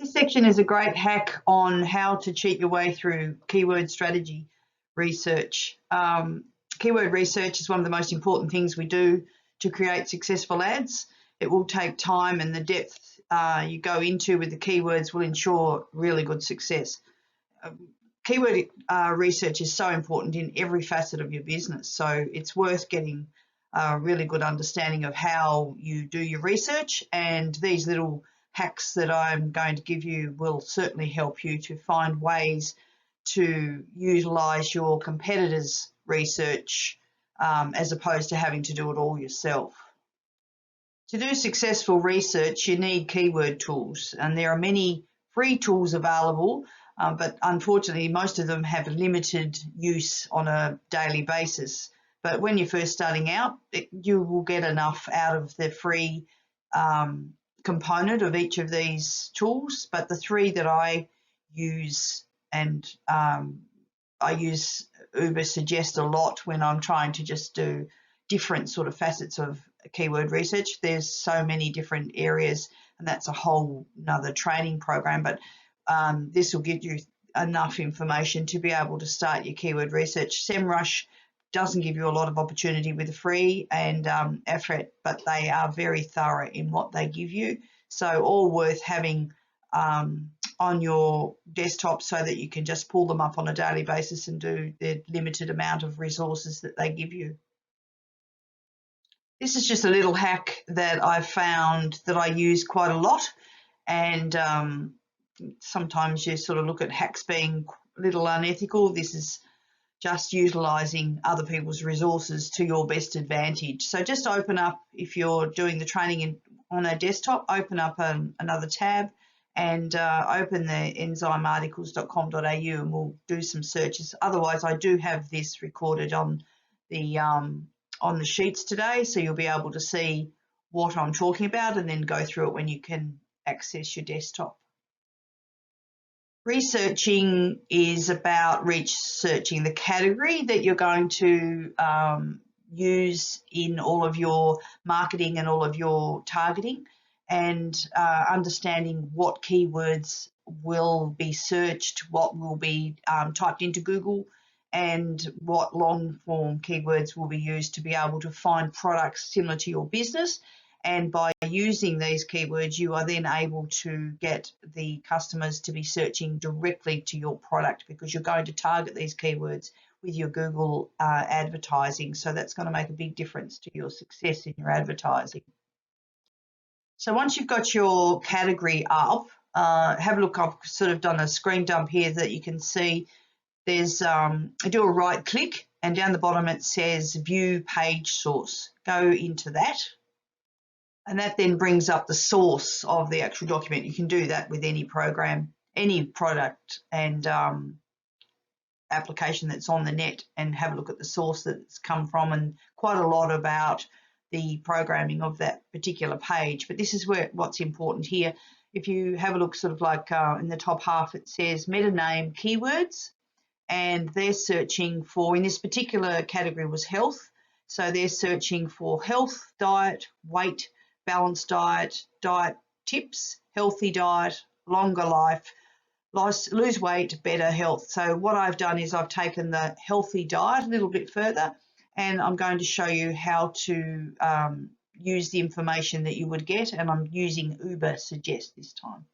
This section is a great hack on how to cheat your way through keyword strategy research. Keyword research is one of the most important things we do to create successful ads. It will take time, and the depth you go into with the keywords will ensure really good success. Keyword research is so important in every facet of your business, so it's worth getting a really good understanding of how you do your research, and these little hacks that I'm going to give you will certainly help you to find ways to utilize your competitors' research as opposed to having to do it all yourself. To do successful research, you need keyword tools, and there are many free tools available, but unfortunately most of them have limited use on a daily basis. But when you're first starting out, you will get enough out of the free component of each of these tools. But the three that I use, and I use Ubersuggest a lot when I'm trying to just do different sort of facets of keyword research. There's so many different areas, and that's a whole another training program, but this will give you enough information to be able to start your keyword research. SEMrush doesn't give you a lot of opportunity with the free and Ahrefs, but they are very thorough in what they give you. So all worth having on your desktop so that you can just pull them up on a daily basis and do the limited amount of resources that they give you. This is just a little hack that I've found that I use quite a lot, and sometimes you sort of look at hacks being a little unethical. This is just utilising other people's resources to your best advantage. So just open up, if you're doing the training on a desktop, open up another tab and open the enzymearticles.com.au, and we'll do some searches. Otherwise, I do have this recorded on the sheets today, so you'll be able to see what I'm talking about and then go through it when you can access your desktop. Researching is about researching the category that you're going to use in all of your marketing and all of your targeting, and understanding what keywords will be searched, what will be typed into Google, and what long form keywords will be used to be able to find products similar to your business. And by using these keywords, you are then able to get the customers to be searching directly to your product, because you're going to target these keywords with your Google advertising. So that's going to make a big difference to your success in your advertising. So once you've got your category up, have a look. I've sort of done a screen dump here that you can see. There's do a right click, and down the bottom it says view page source. Go into that, and that then brings up the source of the actual document. You can do that with any program, any product and application that's on the net, and have a look at the source that it's come from, and quite a lot about the programming of that particular page. But this is what's important here. If you have a look, sort of like in the top half, it says meta name keywords, and they're searching for, in this particular category was health, so they're searching for health, diet, weight, balanced diet, diet tips, healthy diet, longer life, lose weight, better health. So what I've done is I've taken the healthy diet a little bit further, and I'm going to show you how to use the information that you would get, and I'm using Ubersuggest this time.